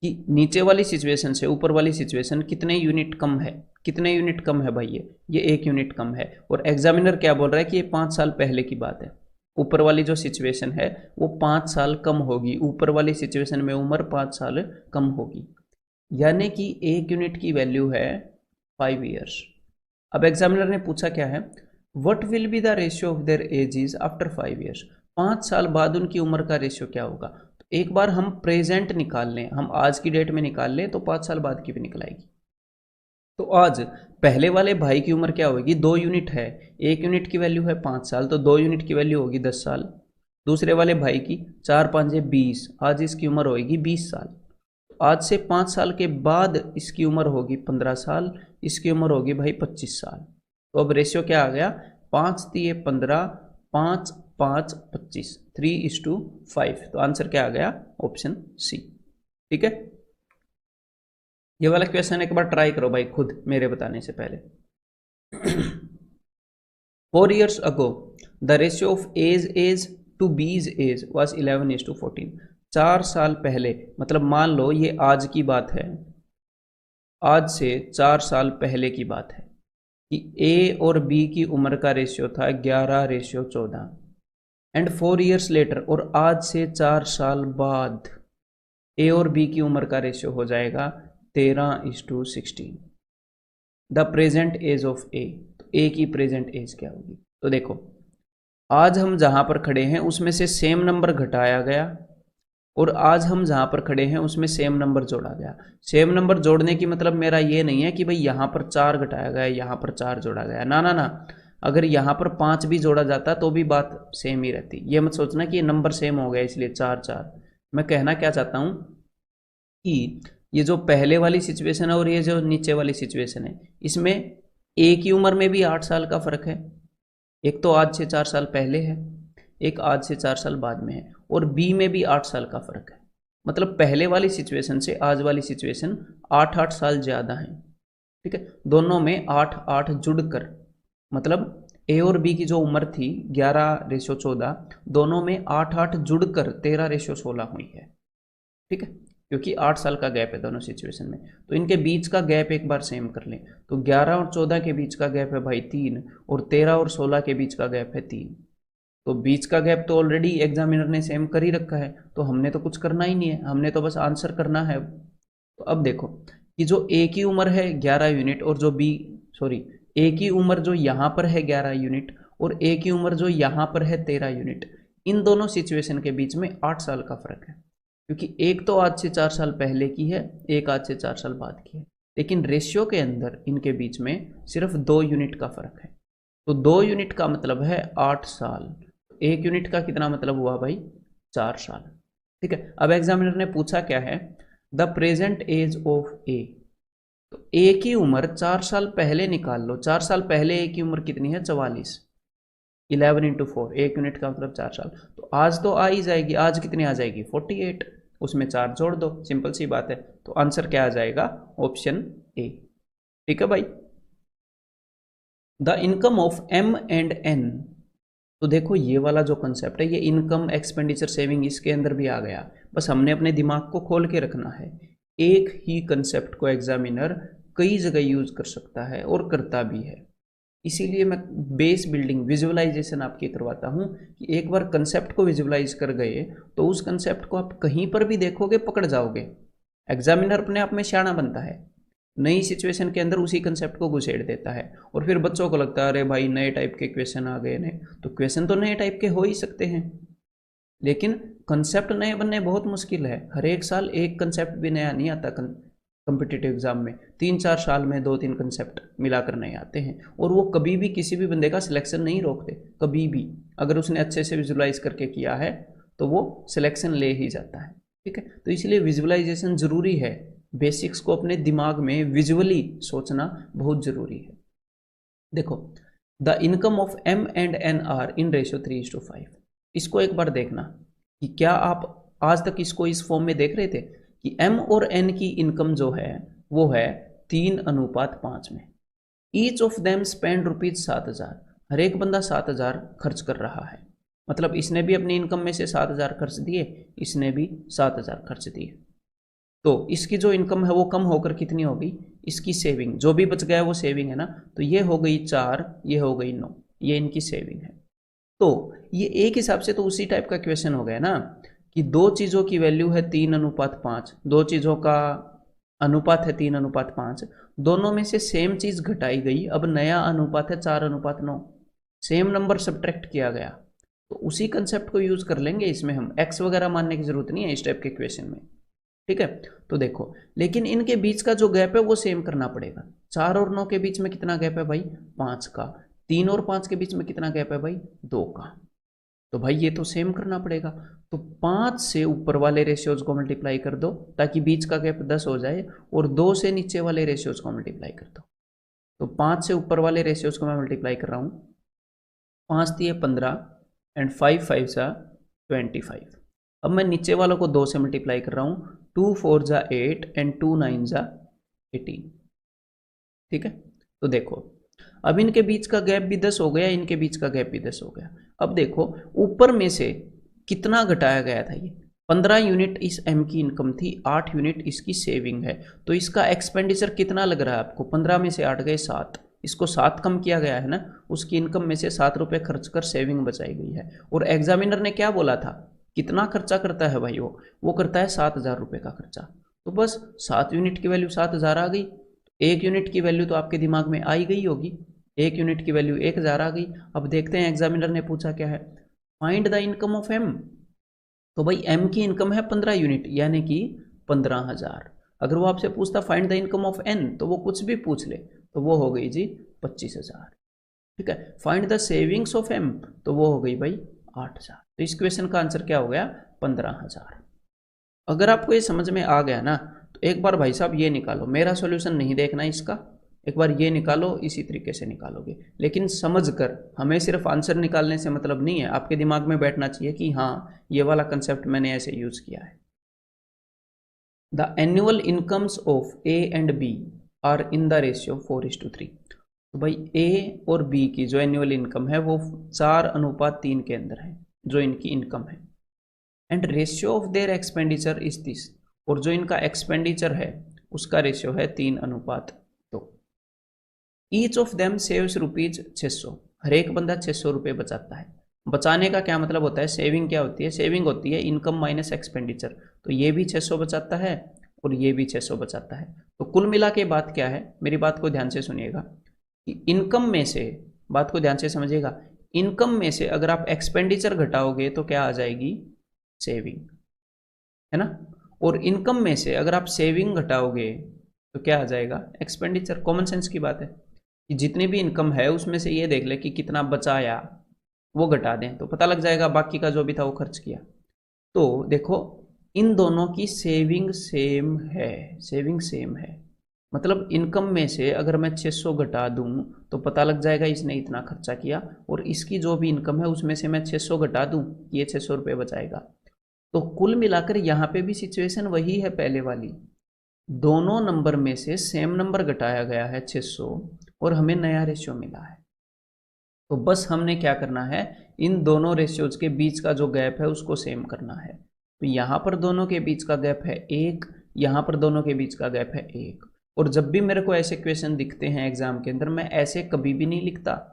कि नीचे वाली सिचुएशन से ऊपर वाली सिचुएशन कितने यूनिट कम है? कितने यूनिट कम है भाई? ये 1 यूनिट कम है। और एग्जामिनर क्या बोल रहा है कि ये 5 साल पहले की बात है। ऊपर वाली जो सिचुएशन है वो 5 साल कम होगी, ऊपर वाली सिचुएशन में उम्र 5 साल कम होगी, यानी कि 1 यूनिट की वैल्यू है 5 ईयर्स। अब एग्जामिनर ने पूछा क्या है? What will be the ratio of their edges after 5 years. 5 साल बाद उनकी उम्र का रेशियो क्या होगा? तो एक बार हम प्रेजेंट निकाल लें, हम आज की डेट में निकाल लें, तो 5 साल बाद की भी निकल आएगी। तो आज पहले वाले भाई की उम्र क्या होगी? 2 यूनिट है, 1 यूनिट की वैल्यू है 5 साल, तो 2 यूनिट की वैल्यू होगी 10 साल। दूसरे वाले भाई की 4 5 20, आज इसकी उम्र होगी 20 साल। आज से 5 साल के बाद इसकी उम्र होगी 15 साल, इसकी उम्र होगी भाई 25 साल। तो अब रेशियो क्या आ गया? 5 × 15, 5 5 25, 3:5। तो आंसर क्या आ गया? Option C. ठीक है, ये वाला क्वेश्चन एक बार ट्राई करो भाई खुद, मेरे बताने से पहले। 4 years ago the ratio of A's age to B's age was 11:14। 4 साल पहले, मतलब मान लो ये आज की बात है, आज से 4 साल पहले की बात है कि A और B की उम्र का रेशियो था 11:14, एंड 4 years लेटर, और आज से 4 साल बाद A और B की उम्र का रेशियो हो जाएगा 13:16। द प्रेजेंट एज ऑफ ए, तो ए की प्रेजेंट एज क्या होगी? तो देखो आज हम जहां पर खड़े हैं उसमें से सेम नंबर घटाया गया, और आज हम जहां पर खड़े हैं उसमें सेम नंबर जोड़ा गया। सेम नंबर जोड़ने की मतलब मेरा ये नहीं है कि भाई यहां पर 4 घटाया गया, यहां पर 4 जोड़ा गया, ना ना ना। अगर यहां पर 5 भी जोड़ा जाता तो भी बात सेम ही रहती। ये मत सोचना कि ये नंबर सेम हो गया इसलिए 4 4। मैं कहना क्या चाहता हूं कि ये जो पहले वाली सिचुएशन है और ये जो नीचे वाली सिचुएशन है, इसमें एक ही उम्र में भी 8 साल का फर्क है। एक तो आज से 4 साल पहले है, एक आज से 4 साल बाद में है, और बी में भी 8 साल का फर्क है। मतलब पहले वाली सिचुएशन से आज वाली सिचुएशन 8-8 साल ज़्यादा है। ठीक है, दोनों में 8-8 जुड़कर, मतलब ए और बी की जो उम्र थी 11:14, दोनों में 8-8 जुड़कर 13:16 हुई है। ठीक है, क्योंकि 8 साल का गैप है दोनों सिचुएशन में। तो इनके बीच का गैप एक बार सेम कर लें, तो 11 और 14 के बीच का गैप है भाई 3, और 13 और 16 के बीच का गैप है 3। तो बीच का गैप तो ऑलरेडी एग्जामिनर ने सेम कर ही रखा है, तो हमने तो कुछ करना ही नहीं है, हमने तो बस आंसर करना है। तो अब देखो कि जो ए की उम्र है 11 यूनिट, और जो ए की उम्र जो यहाँ पर है 11 यूनिट, और ए की उम्र जो यहाँ पर है 13 यूनिट, इन दोनों सिचुएशन के बीच में 8 साल का फर्क है। क्योंकि एक तो आज से 4 साल पहले की है, एक आज से 4 साल बाद की है, लेकिन रेशियो के अंदर इनके बीच में सिर्फ 2 यूनिट का फर्क है। तो 2 यूनिट का मतलब है 8 साल, 1 यूनिट का कितना मतलब हुआ भाई 4 साल। ठीक है, अब एग्जामिनर ने पूछा क्या है, द प्रेजेंट एज ऑफ ए। तो ए की उम्र 4 साल पहले निकाल लो। 4 साल पहले ए की उम्र कितनी है 44, 11 इंटू 4, 1 यूनिट का मतलब 4 साल। तो आज तो आ ही जाएगी, आज कितनी आ जाएगी 48, उसमें 4 जोड़ दो, सिंपल सी बात है। तो आंसर क्या आ जाएगा, ऑप्शन ए। ठीक है भाई। The income of M and N. तो देखो ये वाला जो कंसेप्ट है, ये इनकम एक्सपेंडिचर सेविंग इसके अंदर भी आ गया, बस हमने अपने दिमाग को खोल के रखना है। एक ही कंसेप्ट को एग्जामिनर कई जगह यूज कर सकता है और करता भी है, इसीलिए मैं बेस बिल्डिंग विजुअलाइजेशन आपकी करवाता हूँ कि एक बार कंसेप्ट को विजुअलाइज कर गए तो उस कंसेप्ट को आप कहीं पर भी देखोगे पकड़ जाओगे। एग्जामिनर अपने आप में शाना बनता है, नई सिचुएशन के अंदर उसी कंसेप्ट को घुसेड़ देता है, और फिर बच्चों को लगता है अरे भाई नए टाइप के क्वेश्चन आ गए नए। तो क्वेश्चन तो नए टाइप के हो ही सकते हैं, लेकिन कंसेप्ट नए बनने बहुत मुश्किल है। हर एक साल एक कंसेप्ट भी नया नहीं आता कॉम्पिटिटिव एग्जाम में, 3-4 साल में 2-3 कंसेप्ट मिलाकर नए आते हैं, और वो कभी भी किसी भी बंदे का सिलेक्शन नहीं रोकते, कभी भी। अगर उसने अच्छे से विजुलाइज करके किया है तो वो सिलेक्शन ले ही जाता है। ठीक है, तो इसलिए विजुअलाइजेशन ज़रूरी है, बेसिक्स को अपने दिमाग में विजुअली सोचना बहुत ज़रूरी है। देखो, the income of M and N are in ratio 3:5। इसको एक बार देखना कि क्या आप आज तक इसको इस फॉर्म में देख रहे थे कि m और n की इनकम जो है वो है 3:5 में। Each of them spend ₹7,000। हर एक बंदा 7,000 खर्च कर रहा है, मतलब इसने भी अपनी इनकम में से 7,000 खर्च दिए, इसने भी 7,000 खर्च दिए। तो इसकी जो इनकम है वो कम होकर कितनी होगी, इसकी सेविंग जो भी बच गया है वो सेविंग है ना, तो ये हो गई 4, ये हो गई 9, ये इनकी सेविंग है। तो ये एक हिसाब से तो उसी टाइप का क्वेश्चन हो गया ना कि दो चीज़ों की वैल्यू है 3:5, दो चीज़ों का अनुपात है 3:5, दोनों में से सेम चीज़ घटाई गई, अब नया अनुपात है 4:9, सेम नंबर सब्ट्रैक्ट किया गया। तो उसी कंसेप्ट को यूज़ कर लेंगे इसमें, हम एक्स वगैरह मानने की जरूरत नहीं है इस टाइप के क्वेश्चन में। ठीक है, तो देखो लेकिन इनके बीच का जो गैप है वो सेम करना पड़ेगा। 4 और 9 के बीच में कितना गैप है भाई 5 का, 3 और 5 के बीच में कितना गैप है भाई 2 का। तो भाई ये तो सेम करना पड़ेगा, तो 5 से ऊपर वाले रेशियोज को मल्टीप्लाई कर दो ताकि बीच का गैप 10 हो जाए, और 2 से नीचे वाले रेशियोज को मल्टीप्लाई कर दो। तो 5 से ऊपर वाले रेशियोज को मैं मल्टीप्लाई कर रहा हूँ, 5 दिए 15 एंड 5 5 सा 25। अब मैं नीचे वालों को 2 से मल्टीप्लाई कर रहा हूँ, 2 4 जा 8 एंड 2 9 जा 18। ठीक है, तो देखो अब इनके बीच का गैप भी 10 हो गया, इनके बीच का गैप भी 10 हो गया। अब देखो ऊपर में से कितना घटाया गया था, ये 15 यूनिट इस एम की इनकम थी, 8 यूनिट इसकी सेविंग है, तो इसका एक्सपेंडिचर कितना लग रहा है आपको, 15 में से 8 गए 7, इसको 7 कम किया गया है ना, उसकी इनकम में से 7 रुपये खर्च कर सेविंग बचाई गई है। और एग्जामिनर ने क्या बोला था, कितना खर्चा करता है भाई वो करता है 7,000 रुपये का खर्चा। तो बस 7 यूनिट की वैल्यू 7,000 आ गई, 1 यूनिट की वैल्यू तो आपके दिमाग में आई गई होगी, 1 यूनिट की वैल्यू 1,000 आ गई। अब देखते हैं एग्जामिनर ने पूछा क्या है, find the income of M. तो भाई एम की इनकम है 15 यूनिट यानी कि 15,000। अगर वो आपसे पूछता find the income of N तो वो कुछ भी पूछ ले, तो वो हो गई जी 25,000। ठीक है, find the savings of M तो वो हो गई भाई 8,000। तो इस क्वेश्चन का आंसर क्या हो गया 15,000। अगर आपको ये समझ में आ गया ना तो एक बार भाई साहब ये निकालो, मेरा सॉल्यूशन नहीं देखना इसका, एक बार ये निकालो, इसी तरीके से निकालोगे। लेकिन समझकर, हमें सिर्फ आंसर निकालने से मतलब नहीं है, आपके दिमाग में बैठना चाहिए कि हाँ ये वाला कंसेप्ट मैंने ऐसे यूज किया है। The annual incomes of A and B are in the ratio 4:3। तो भाई ए और बी की जो एनुअल इनकम है वो 4:3 के अंदर है, जो इनकी इनकम है। And ratio of their expenditure is this, और जो इनका एक्सपेंडिचर है उसका रेशियो है 3:2। ईच ऑफ देम सेव्स ₹600, हर एक बंदा 600 रुपये बचाता है। बचाने का क्या मतलब होता है, सेविंग क्या होती है, सेविंग होती है इनकम माइनस एक्सपेंडिचर। तो ये भी 600 बचाता है और ये भी 600 बचाता है। तो कुल मिला के बात क्या है, मेरी बात को ध्यान से सुनिएगा कि इनकम में से, बात को ध्यान से समझिएगा, इनकम में से अगर आप एक्सपेंडिचर घटाओगे तो क्या आ जाएगी, सेविंग, है ना। और इनकम में से अगर आप सेविंग घटाओगे तो क्या आ जाएगा, एक्सपेंडिचर। कॉमन सेंस की बात है कि जितनी भी इनकम है उसमें से ये देख ले कि कितना बचाया, वो घटा दें तो पता लग जाएगा बाकी का जो भी था वो खर्च किया। तो देखो इन दोनों की सेविंग सेम है, सेविंग सेम है। मतलब इनकम में से अगर मैं 600 घटा दूं तो पता लग जाएगा इसने इतना खर्चा किया, और इसकी जो भी इनकम है उसमें से मैं 600 घटा दूं, ये 600 रुपये बचाएगा। तो कुल मिलाकर यहाँ पे भी सिचुएशन वही है पहले वाली, दोनों नंबर में से सेम नंबर घटाया गया है 600 और हमें नया रेशियो मिला है। तो बस हमने क्या करना है, इन दोनों रेशियोज के बीच का जो गैप है उसको सेम करना है। तो यहाँ पर दोनों के बीच का गैप है 1, यहाँ पर दोनों के बीच का गैप है 1। और जब भी मेरे को ऐसे क्वेश्चन दिखते हैं एग्जाम के अंदर, मैं ऐसे कभी भी नहीं लिखता,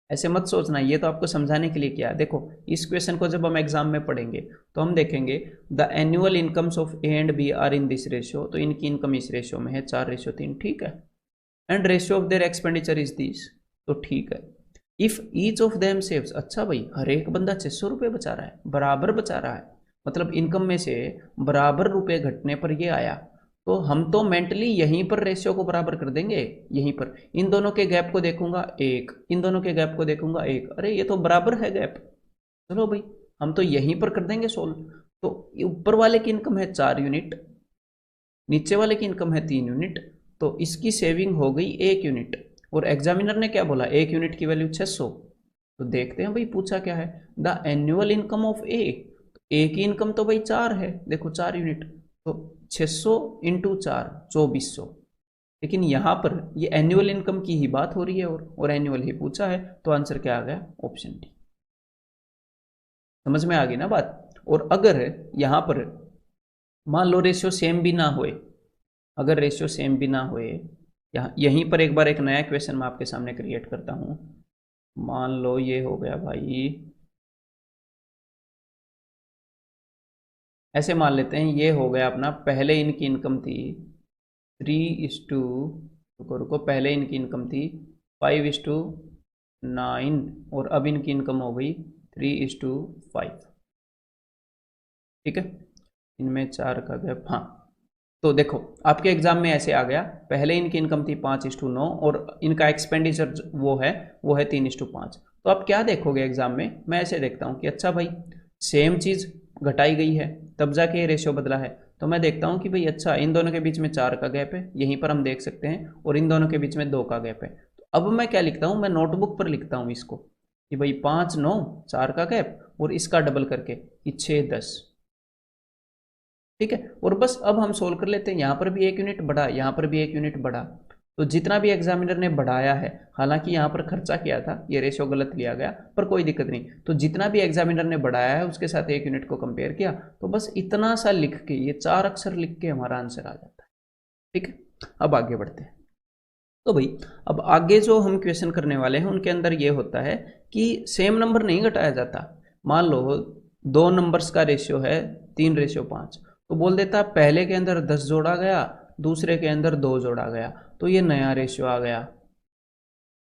ऐसे मत सोचना, ये तो आपको समझाने के लिए किया। देखो इस क्वेश्चन को जब हम एग्जाम में पढ़ेंगे तो हम देखेंगे the annual incomes of A and B are in this ratio, तो इनकी इनकम इस रेशियो में है 4:3, ठीक है। And ratio of their expenditure is this, तो ठीक है। If each of them saves, अच्छा भाई हर एक बंदा 600 रुपये बचा रहा है, बराबर बचा रहा है, मतलब इनकम में से बराबर रुपए घटने पर ये आया, तो हम तो मेंटली यहीं पर रेशियो को बराबर कर देंगे। यहीं पर इन दोनों के गैप को देखूंगा 1, इन दोनों के गैप को देखूंगा 1, अरे ये तो बराबर है गैप, चलो भाई हम तो यहीं पर कर देंगे सोल्व। तो ऊपर वाले की इनकम है 4 यूनिट, नीचे वाले की इनकम है 3 यूनिट, तो इसकी सेविंग हो गई 1 यूनिट। और एग्जामिनर ने क्या बोला, 1 यूनिट की वैल्यू 600। तो देखते हैं भाई पूछा क्या है, द एनुअल इनकम ऑफ ए, ए की इनकम तो भाई 4 है, देखो 4 यूनिट, तो 600 इंटू 4 2400। लेकिन यहाँ पर ये एनुअल इनकम की ही बात हो रही है और एनुअल ही पूछा है, तो आंसर क्या आ गया, ऑप्शन डी। समझ में आ गई ना बात। और अगर यहाँ पर मान लो रेशियो सेम भी ना होए, अगर रेशियो सेम भी ना होए, यहाँ यहीं पर एक बार एक नया क्वेश्चन मैं आपके सामने क्रिएट करता हूँ। मान लो ये हो गया भाई, ऐसे मान लेते हैं ये हो गया अपना, पहले इनकी इनकम थी 3:, रुको रुको, पहले इनकी इनकम थी 5:9 और अब इनकी इनकम हो गई 3:5, ठीक है। इनमें 4 का गैप, हाँ। तो देखो आपके एग्जाम में ऐसे आ गया, पहले इनकी इनकम थी 5:9 और इनका एक्सपेंडिचर वो है 3:5। तो आप क्या देखोगे एग्जाम में, मैं ऐसे देखता हूँ कि अच्छा भाई सेम चीज़ घटाई गई है तब जाके ये रेशियो बदला है, तो मैं देखता हूँ कि भाई अच्छा इन दोनों के बीच में 4 का गैप है, यहीं पर हम देख सकते हैं, और इन दोनों के बीच में 2 का गैप है। तो अब मैं क्या लिखता हूँ, मैं नोटबुक पर लिखता हूँ इसको कि भाई 5, 9, 4 का गैप और इसका डबल करके कि 6, 10, ठीक है। और बस अब हम सोल्व कर लेते हैं, यहाँ पर भी 1 यूनिट बढ़ा, यहाँ पर भी 1 यूनिट बढ़ा, तो जितना भी एग्जामिनर ने बढ़ाया है, हालांकि यहाँ पर खर्चा किया था, ये रेशियो गलत लिया गया, पर कोई दिक्कत नहीं, तो जितना भी एग्जामिनर ने बढ़ाया है उसके साथ 1 यूनिट को कंपेयर किया, तो बस इतना सा लिख के, ये 4 अक्षर लिख के हमारा आंसर आ जाता है, ठीक है। अब आगे बढ़ते हैं। तो भाई अब आगे जो हम क्वेश्चन करने वाले हैं उनके अंदर ये होता है कि सेम नंबर नहीं घटाया जाता। मान लो 2 नंबर्स का रेशियो है 3:5, तो बोल देता पहले के अंदर 10 जोड़ा गया, दूसरे के अंदर 2 जोड़ा गया, तो ये नया रेशियो आ गया,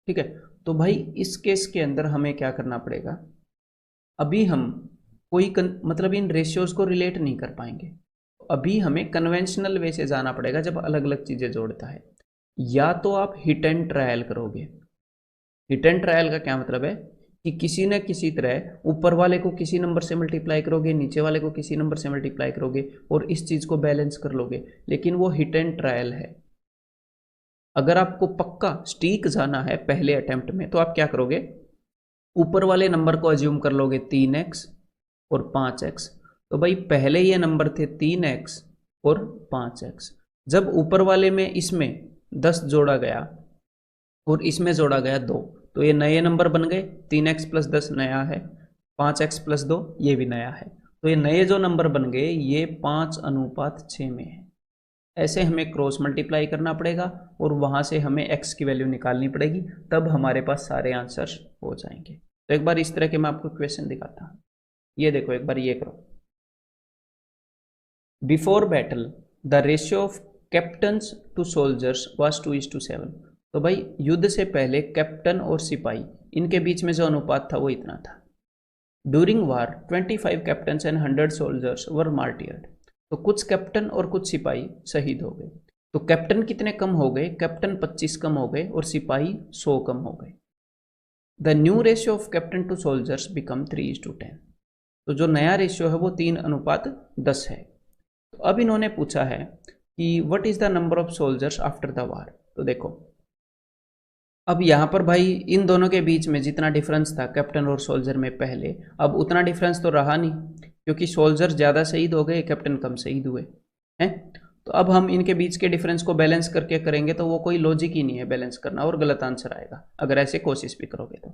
ठीक है। तो भाई इस केस के अंदर हमें क्या करना पड़ेगा, अभी हम कोई मतलब इन रेशियोज को रिलेट नहीं कर पाएंगे, अभी हमें कन्वेंशनल वे से जाना पड़ेगा जब अलग अलग चीज़ें जोड़ता है। या तो आप हिट एंड ट्रायल करोगे, हिट एंड ट्रायल का क्या मतलब है कि किसी न किसी तरह ऊपर वाले को किसी नंबर से मल्टीप्लाई करोगे, नीचे वाले को किसी नंबर से मल्टीप्लाई करोगे और इस चीज़ को बैलेंस कर लोगे, लेकिन वो हिट एंड ट्रायल है। अगर आपको पक्का स्टीक जाना है पहले अटेम्प्ट में तो आप क्या करोगे, ऊपर वाले नंबर को अज्यूम कर लोगे 3x और 5x। तो भाई पहले ये नंबर थे 3x और 5x, जब ऊपर वाले में इसमें 10 जोड़ा गया और इसमें जोड़ा गया 2, तो ये नए नंबर बन गए। 3x + 10 नया है, 5x + 2 ये भी नया है। तो ये नए जो नंबर बन गए ये 5:6 में है। ऐसे हमें क्रॉस मल्टीप्लाई करना पड़ेगा और वहाँ से हमें x की वैल्यू निकालनी पड़ेगी, तब हमारे पास सारे आंसर्स हो जाएंगे। तो एक बार इस तरह के मैं आपको क्वेश्चन दिखाता हूँ। ये देखो, एक बार ये करो। Before battle the ratio of captains to soldiers was 2:7। तो भाई युद्ध से पहले कैप्टन और सिपाही इनके बीच में जो अनुपात था वो इतना था। During war 25 captains and 100 soldiers वर मार्टियर्ड। तो कुछ कैप्टन और कुछ सिपाही शहीद हो गए। तो कैप्टन कितने कम हो गए, कैप्टन 25 कम हो गए और सिपाही 100 कम हो गए। The new ratio of captain to soldiers become 3:10। तो जो नया रेशियो है वो 3:10 है। तो अब इन्होंने पूछा है कि what is the number of soldiers after the war. तो देखो अब यहाँ पर भाई इन दोनों के बीच में जितना डिफरेंस था कैप्टन और सोल्जर में पहले, अब उतना डिफरेंस तो रहा नहीं, क्योंकि सोल्जर ज़्यादा शहीद हो गए, कैप्टन कम शहीद हुए हैं। तो अब हम इनके बीच के डिफरेंस को बैलेंस करके करेंगे तो वो कोई लॉजिक ही नहीं है बैलेंस करना, और गलत आंसर आएगा अगर ऐसे कोशिश भी करोगे तो।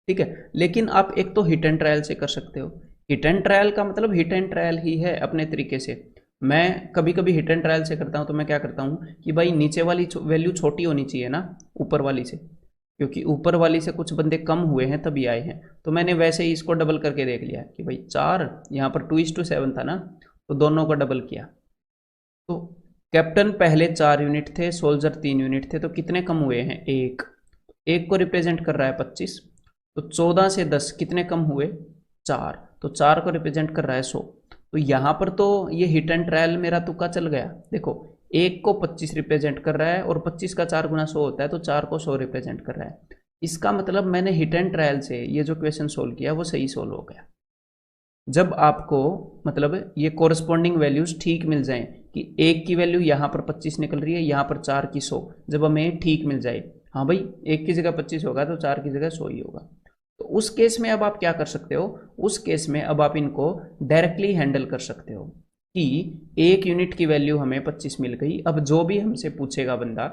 ठीक है, लेकिन आप एक तो हिट एंड ट्रायल से कर सकते हो। हिट एंड ट्रायल का मतलब हिट एंड ट्रायल ही है अपने तरीके से। मैं कभी कभी हिट एंड ट्रायल से करता हूँ तो मैं क्या करता हूँ कि भाई नीचे वाली वैल्यू छोटी होनी चाहिए ना ऊपर वाली से, क्योंकि ऊपर वाली से कुछ बंदे कम हुए हैं तभी आए हैं। तो मैंने वैसे ही इसको डबल करके देख लिया कि भाई 4, यहाँ पर 2:7 था ना, तो दोनों को डबल किया। तो कैप्टन पहले 4 यूनिट थे, सोल्जर 3 यूनिट थे, तो कितने कम हुए हैं, 1 को रिप्रेजेंट कर रहा है 25। तो 14 से 10 कितने कम हुए, 4, तो 4 को रिप्रेजेंट कर रहा है 100। तो यहाँ पर तो ये हिट एंड ट्रायल मेरा तुक्का चल गया। देखो 1 को 25 रिप्रेजेंट कर रहा है और 25 का 4 गुना 100 होता है, तो 4 को 100 रिप्रेजेंट कर रहा है। इसका मतलब मैंने हिट एंड ट्रायल से ये जो क्वेश्चन सोल्व किया वो सही सोल्व हो गया। जब आपको मतलब ये कोरस्पॉन्डिंग वैल्यूज ठीक मिल जाएं कि 1 की वैल्यू यहाँ पर 25 निकल रही है, यहाँ पर 4 की 100, जब हमें ठीक मिल जाए, हाँ भाई 1 की जगह 25 होगा तो 4 की जगह 100 ही होगा, तो उस केस में अब आप क्या कर सकते हो, उस केस में अब आप इनको डायरेक्टली हैंडल कर सकते हो कि 1 यूनिट की वैल्यू हमें 25 मिल गई। अब जो भी हमसे पूछेगा बंदा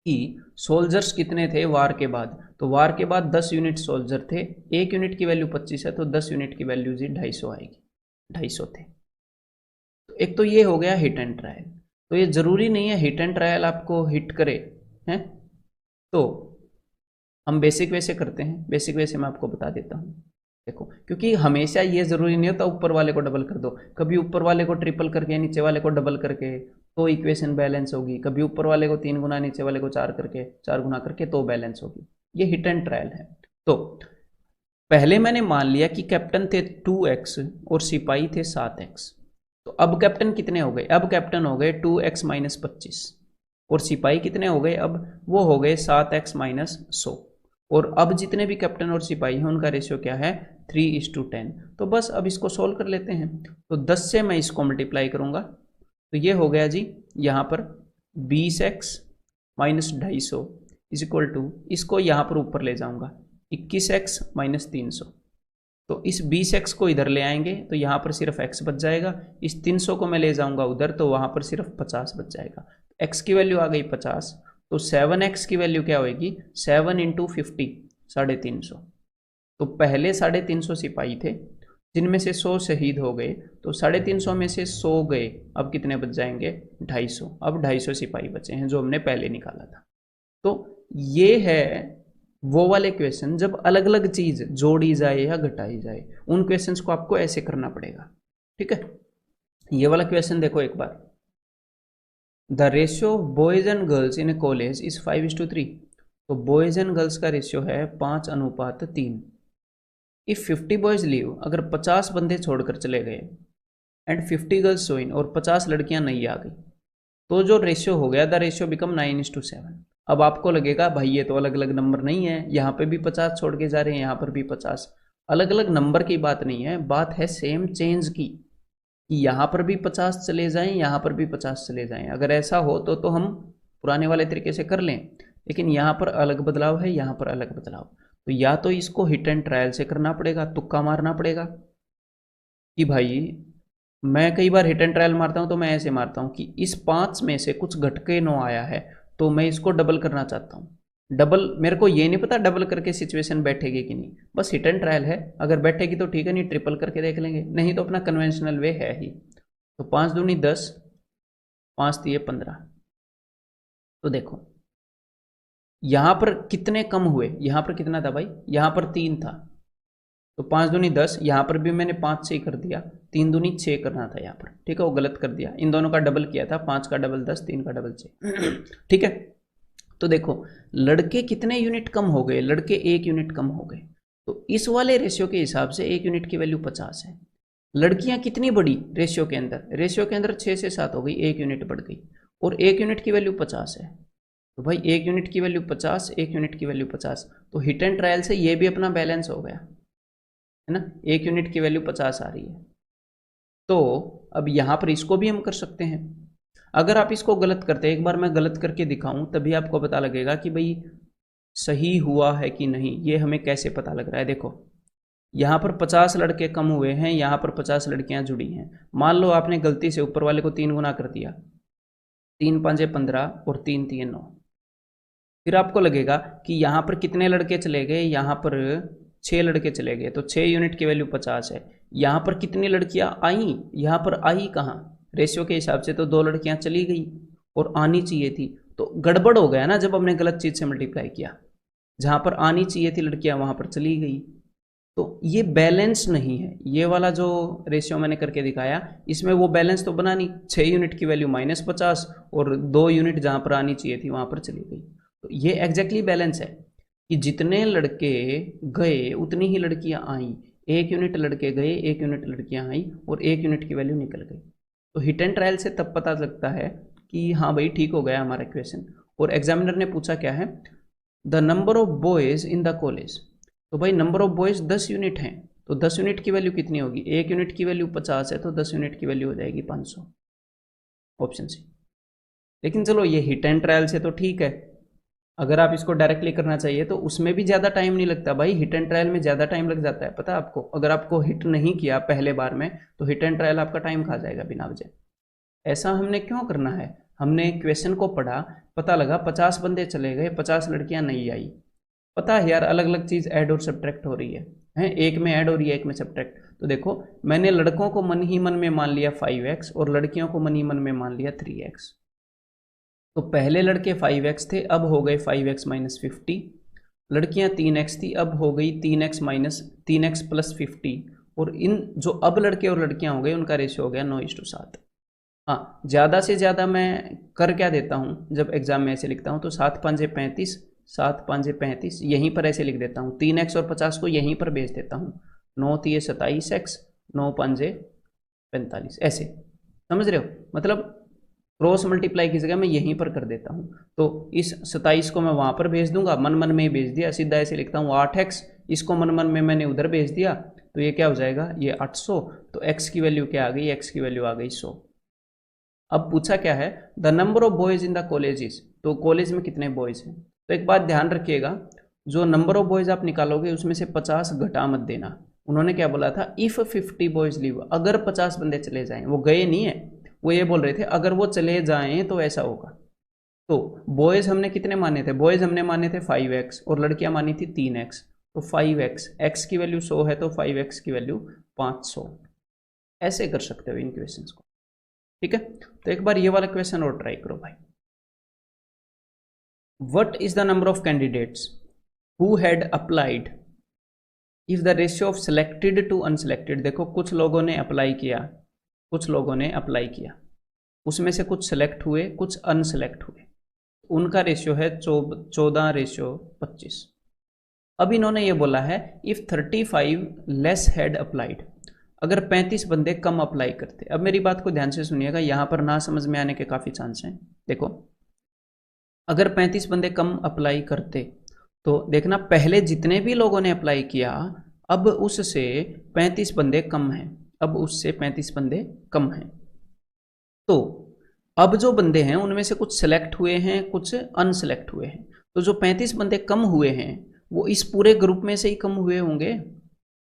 कि सोल्जर्स कितने थे वार के बाद, तो वार के बाद 10 यूनिट सोल्जर थे, 1 यूनिट की वैल्यू 25 है, तो 10 यूनिट की वैल्यू जी 250 आएगी, 250 थे। तो एक तो ये हो गया हिट एंड ट्रायल। तो ये जरूरी नहीं है हिट एंड ट्रायल आपको हिट करे हैं, तो हम बेसिक वे से करते हैं। बेसिक वे से मैं आपको बता देता हूँ। देखो क्योंकि हमेशा ये जरूरी नहीं होता ऊपर वाले को डबल कर दो, कभी ऊपर वाले को ट्रिपल करके नीचे वाले को डबल करके तो इक्वेशन बैलेंस होगी, कभी ऊपर वाले को 3 गुना नीचे वाले को 4 करके 4 गुना करके तो बैलेंस होगी। ये हिट एंड ट्रायल है। तो पहले मैंने मान लिया कि कैप्टन थे 2x और सिपाही थे 7x। तो अब कैप्टन कितने हो गए, अब कैप्टन हो गए 2x - 25 और सिपाही कितने हो गए, अब वो हो गए 7x - 100। और अब जितने भी कैप्टन और सिपाही हैं उनका रेशियो क्या है, 3:10। तो बस अब इसको सोल्व कर लेते हैं। तो 10 से मैं इसको मल्टीप्लाई करूंगा तो ये हो गया जी यहाँ पर 20x - 250 इक्वल टू, इसको यहाँ पर ऊपर ले जाऊंगा 21x - 300। तो इस 20x को इधर ले आएंगे तो यहाँ पर सिर्फ x बच जाएगा, इस 300 को मैं ले जाऊंगा उधर तो वहाँ पर सिर्फ 50 बच जाएगा। x की वैल्यू आ गई 50, तो 7x की वैल्यू क्या होगी, 7 × 50 350। तो पहले 350 सिपाही थे जिनमें से 100 शहीद हो गए, तो 350 में से 100 गए, अब कितने बच जाएंगे, 250। अब 250 सिपाही बचे हैं जो हमने पहले निकाला था। तो ये है वो वाले क्वेश्चन जब अलग अलग चीज जोड़ी जाए या घटाई जाए, उन क्वेश्चंस को आपको ऐसे करना पड़ेगा। ठीक है, ये वाला क्वेश्चन देखो एक बार। The ratio of boys and girls in a college is 5:3। तो बॉयज एंड गर्ल्स का रेशियो है 5:3। इफ 50 बॉयज लीव, अगर 50 बंदे छोड़कर चले गए, एंड 50 गर्ल्स ज्वाइन, और 50 लड़कियां नहीं आ गई, तो जो रेशियो हो गया द रेशियो बिकम 9:7। अब आपको लगेगा भाई ये तो अलग अलग नंबर नहीं है, यहाँ पे भी 50 छोड़ के जा रहे हैं, यहाँ पर भी 50। अलग अलग नंबर की बात नहीं है, बात है सेम चेंज की, कि यहाँ पर भी 50 चले जाएं, यहाँ पर भी 50 चले जाएं। अगर ऐसा हो तो हम पुराने वाले तरीके से कर लें, लेकिन यहाँ पर अलग बदलाव है, यहाँ पर अलग बदलाव। तो या तो इसको हिट एंड ट्रायल से करना पड़ेगा, तुक्का मारना पड़ेगा कि भाई मैं कई बार हिट एंड ट्रायल मारता हूँ तो मैं ऐसे मारता हूँ कि इस 5 में से कुछ घट के 9 आया है तो मैं इसको डबल करना चाहता हूँ। डबल मेरे को ये नहीं पता डबल करके सिचुएशन बैठेगी कि नहीं, बस हिट एंड ट्रायल है, अगर बैठेगी तो ठीक है, नहीं ट्रिपल करके देख लेंगे, नहीं तो अपना कन्वेंशनल वे है ही। तो 5 दूनी 10, 5 दिए 15। तो देखो यहां पर कितने कम हुए, यहां पर कितना था भाई, यहां पर 3 था, तो 5 दूनी 10, यहां पर भी मैंने 5 से ही कर दिया, 3 दूनी 6 करना था यहाँ पर, ठीक है, वो गलत कर दिया, इन दोनों का डबल किया था, 5 का डबल 10, 3 का डबल 6 ठीक है। तो देखो लड़के कितने यूनिट कम हो गए, लड़के 1 यूनिट कम हो गए, तो इस वाले रेशियो के हिसाब से 1 यूनिट की वैल्यू 50 है। लड़कियां कितनी बढ़ी रेशियो के अंदर, रेशियो के अंदर 6 से 7 हो गई, 1 यूनिट बढ़ गई, और 1 यूनिट की वैल्यू 50 है। तो भाई 1 यूनिट की वैल्यू 50, 1 यूनिट की वैल्यू 50, तो हिट एंड ट्रायल से ये भी अपना बैलेंस हो गया, है ना, 1 यूनिट की वैल्यू 50 आ रही है। तो अब यहां पर इसको भी हम कर सकते हैं। अगर आप इसको गलत करते हैं, एक बार मैं गलत करके दिखाऊं तभी आपको पता लगेगा कि भाई सही हुआ है कि नहीं, ये हमें कैसे पता लग रहा है। देखो यहाँ पर 50 लड़के कम हुए हैं, यहाँ पर 50 लड़कियां जुड़ी हैं। मान लो आपने गलती से ऊपर वाले को 3 गुना कर दिया, 3 5 15 और 3 3 9, फिर आपको लगेगा कि यहाँ पर कितने लड़के चले गए, यहाँ पर 6 लड़के चले गए, तो 6 यूनिट की वैल्यू 50 है। यहाँ पर कितनी लड़कियां आई, यहाँ पर आई कहाँ, रेशियो के हिसाब से तो 2 लड़कियां चली गई और आनी चाहिए थी, तो गड़बड़ हो गया ना जब हमने गलत चीज से मल्टीप्लाई किया, जहां पर आनी चाहिए थी लड़कियां वहां पर चली गई। तो ये बैलेंस नहीं है, ये वाला जो रेशियो मैंने करके दिखाया इसमें वो बैलेंस तो बना नहीं, 6 यूनिट की वैल्यू -50 और 2 यूनिट जहां पर आनी चाहिए थी वहां पर चली गई। तो ये एग्जैक्टली बैलेंस है कि जितने लड़के गए उतनी ही लड़कियां आई, 1 यूनिट लड़के गए, 1 यूनिट लड़कियां आई और 1 यूनिट की वैल्यू निकल गई। तो हिट एंड ट्रायल से तब पता लगता है कि हाँ भाई ठीक हो गया हमारा क्वेश्चन। और एग्जामिनर ने पूछा क्या है, the number of boys in the college, तो भाई नंबर ऑफ बॉयज 10 यूनिट हैं, तो 10 यूनिट की वैल्यू कितनी होगी, 1 यूनिट की वैल्यू 50 है, तो 10 यूनिट की वैल्यू हो जाएगी 500, ऑप्शन सी। लेकिन चलो ये हिट एंड ट्रायल से तो ठीक है, अगर आप इसको डायरेक्टली करना चाहिए तो उसमें भी ज़्यादा टाइम नहीं लगता भाई, हिट एंड ट्रायल में ज़्यादा टाइम लग जाता है, पता है आपको, अगर आपको हिट नहीं किया पहले बार में तो हिट एंड ट्रायल आपका टाइम खा जाएगा बिना वजह। ऐसा हमने क्यों करना है, हमने क्वेश्चन को पढ़ा, पता लगा 50 बंदे चले गए, 50 लड़कियां नहीं आई, पता है यार अलग अलग चीज़ ऐड और सब्ट्रैक्ट हो रही है, एक में ऐड हो रही है एक में सब्ट्रैक्ट। तो देखो मैंने लड़कों को मन ही मन में मान लिया 5x और लड़कियों को मन ही मन में मान लिया 3x। तो पहले लड़के 5x थे, अब हो गए 5x - 50, लड़कियां 3x थी, अब हो गई 3x + 50, और इन जो अब लड़के और लड़कियां हो गए उनका रेशियो हो गया 9:7। हाँ ज़्यादा से ज़्यादा मैं कर क्या देता हूँ जब एग्जाम में ऐसे लिखता हूँ, तो 7 5 35, 7 5 35 यहीं पर ऐसे लिख देता हूँ, 3x और 50 को यहीं पर भेज देता हूँ, 9 3 27x, 9 5 45, ऐसे समझ रहे हो, मतलब क्रॉस मल्टीप्लाई की जगह मैं यहीं पर कर देता हूँ। तो इस 27 को मैं वहाँ पर भेज दूंगा, मन मन में भेज दिया, सीधा ऐसे लिखता हूँ 8x, इसको मन मन में मैंने उधर भेज दिया, तो ये क्या हो जाएगा, ये 800, तो x की वैल्यू क्या आ गई, x की वैल्यू आ गई 100। अब पूछा क्या है, the number of boys in the college is, तो कॉलेज में कितने बॉयज हैं। तो एक बात ध्यान रखिएगा, जो नंबर ऑफ बॉयज आप निकालोगे उसमें से 50 घटा मत देना। उन्होंने क्या बोला था, इफ 50 बॉयज लीव, अगर 50 बंदे चले जाएं, वो गए नहीं है, वो ये बोल रहे थे अगर वो चले जाएं तो ऐसा होगा। तो बॉयज हमने कितने माने थे, बॉयज हमने माने थे 5x और लड़कियां मानी थी 3x, तो 5x, x की वैल्यू 100 है तो 5x की वैल्यू 500। ऐसे कर सकते हो इन क्वेश्चंस को, ठीक है। तो एक बार ये वाला क्वेश्चन और ट्राई करो भाई, what is the number of candidates who had applied if the ratio of selected to unselected. देखो कुछ लोगों ने अप्लाई किया, कुछ लोगों ने अप्लाई किया, उसमें से कुछ सेलेक्ट हुए कुछ अनसेलेक्ट हुए, उनका रेशियो है 14:25। अब इन्होंने ये बोला है इफ 35 लेस हैड अप्लाइड, अगर 35 बंदे कम अप्लाई करते। अब मेरी बात को ध्यान से सुनिएगा, यहां पर ना समझ में आने के काफी चांस हैं। देखो अगर 35 बंदे कम अप्लाई करते तो देखना पहले जितने भी लोगों ने अप्लाई किया अब उससे 35 बंदे कम हैं, अब उससे 35 बंदे कम हैं। तो अब जो बंदे हैं उनमें से कुछ सेलेक्ट हुए हैं, कुछ अनसेलेक्ट हुए हैं। तो जो 35 बंदे कम हुए हैं वो इस पूरे ग्रुप में से ही कम हुए होंगे।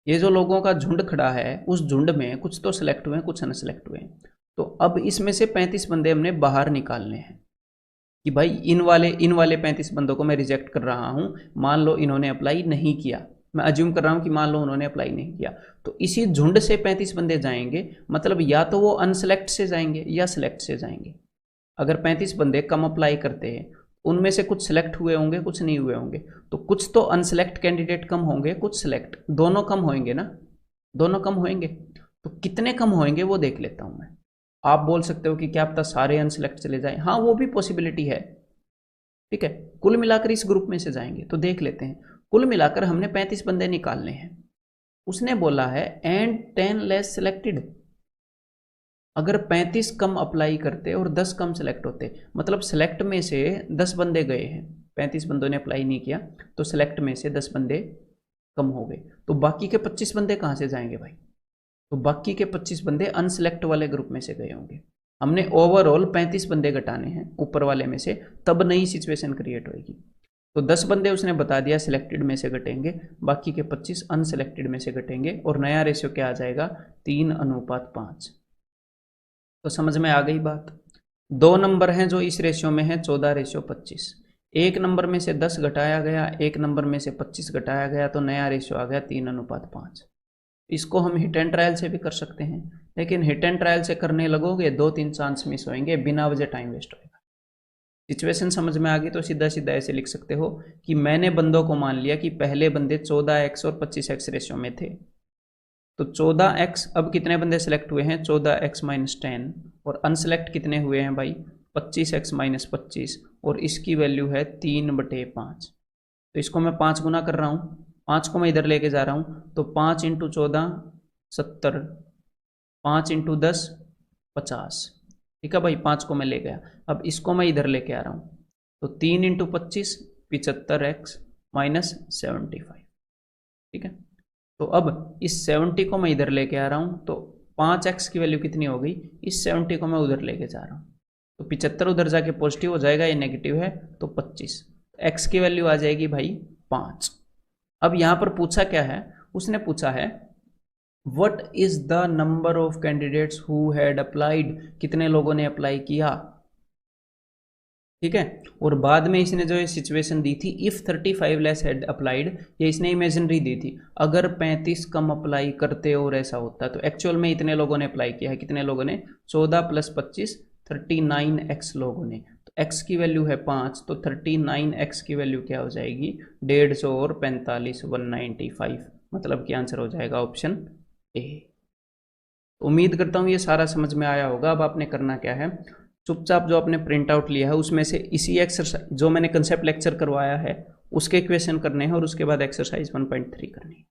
ये जो लोगों का झुंड खड़ा है उस झुंड में कुछ तो सिलेक्ट हुए हैं, कुछ अनसेलेक्ट हुए हैं। तो अब इसमें से 35 बंदे हमने बाहर निकालने हैं कि भाई इन वाले 35 बंदों को मैं रिजेक्ट कर रहा हूं। मान लो इन्होंने अप्लाई नहीं किया, मैं अज्यूम कर रहा हूं कि मान लो उन्होंने अप्लाई नहीं किया, तो इसी झुंड से 35 बंदे जाएंगे, मतलब या तो वो अनसेलेक्ट से जाएंगे या सिलेक्ट से जाएंगे। अगर 35 बंदे कम अप्लाई करते हैं, उनमें से कुछ सिलेक्ट हुए होंगे, कुछ नहीं हुए होंगे, तो कुछ तो अनसेलेक्ट कैंडिडेट कम होंगे, कुछ सिलेक्ट, दोनों कम होंगे ना, दोनों कम होंगे। तो कितने कम होंगे वो देख लेता हूं मैं। आप बोल सकते हो कि क्या पता सारे अनसेलेक्ट चले जाएं, हाँ वो भी पॉसिबिलिटी है, ठीक है। कुल मिलाकर इस ग्रुप में से जाएंगे, तो देख लेते हैं। कुल मिलाकर हमने 35 बंदे निकालने हैं। उसने बोला है एंड 10 लेस सिलेक्टेड। अगर 35 कम अप्लाई करते और 10 कम सेलेक्ट होते, मतलब सेलेक्ट में से 10 बंदे गए हैं, 35 बंदों ने अप्लाई नहीं किया, तो सेलेक्ट में से 10 बंदे कम हो गए, तो बाकी के 25 बंदे कहाँ से जाएंगे भाई? तो बाकी के 25 बंदे अनसेलेक्ट वाले ग्रुप में से गए होंगे। हमने ओवरऑल 35 बंदे घटाने हैं ऊपर वाले में से, तब नई सिचुएशन क्रिएट होगी। तो 10 बंदे उसने बता दिया सिलेक्टेड में से घटेंगे, बाकी के 25 अनसेलेक्टेड में से घटेंगे, और नया रेशियो क्या आ जाएगा? 3:5। तो समझ में आ गई बात। दो नंबर हैं जो इस रेशियो में है 14:25। एक नंबर में से 10 घटाया गया, एक नंबर में से 25 घटाया गया, तो नया रेशियो आ गया 3:5। इसको हम हिट एंड ट्रायल से भी कर सकते हैं, लेकिन हिट एंड ट्रायल से करने लगोगे 2-3 चांस मिस होंगे, बिना वजह टाइम वेस्ट होगा। सिचुएशन समझ में आ गई तो सीधा सीधा ऐसे लिख सकते हो कि मैंने बंदों को मान लिया कि पहले बंदे 14x और 25x रेशियो में थे, तो 14x, अब कितने बंदे सेलेक्ट हुए हैं? 14x - 10, और अनसेलेक्ट कितने हुए हैं भाई? 25x - 25, और इसकी वैल्यू है 3/5। तो इसको मैं 5 गुना कर रहा हूँ, 5 को मैं इधर लेके जा रहा हूँ, तो 5 × 14 70, 5 × 10 50, ठीक है भाई। 5 को मैं ले गया, अब इसको मैं इधर लेके आ रहा हूँ, तो 3 × 25 75x - 75, ठीक है। तो अब इस 70 को मैं इधर लेके आ रहा हूँ, तो 5x की वैल्यू कितनी हो गई? इस 70 को मैं उधर लेके जा रहा हूँ, तो 75 उधर जाके पॉजिटिव हो जाएगा, ये नेगेटिव है, तो 25, x की वैल्यू आ जाएगी भाई 5। अब यहाँ पर पूछा क्या है? उसने पूछा है what is the number of candidates who had applied, कितने लोगों ने अप्लाई किया, ठीक है। और बाद में इसने जो ये सिचुएशन दी थी, इफ 35 लेस हैड अप्लाइड, ये इसने इमेजिनरी दी थी, अगर 35 कम अप्लाई करते और ऐसा होता, तो एक्चुअल में इतने लोगों ने अप्लाई किया है, कितने लोगों ने? 14 + 25 39x लोगों ने। तो x की वैल्यू है 5, तो 39x की वैल्यू क्या हो जाएगी? 150 और 45 195, मतलब कि आंसर हो जाएगा ऑप्शन ए। उम्मीद करता हूँ ये सारा समझ में आया होगा। अब आपने करना क्या है, चुपचाप जो आपने प्रिंट आउट लिया है उसमें से इसी एक्सरसाइज जो मैंने कंसेप्ट लेक्चर करवाया है उसके क्वेश्चन करने हैं, और उसके बाद एक्सरसाइज 1.3 करनी है।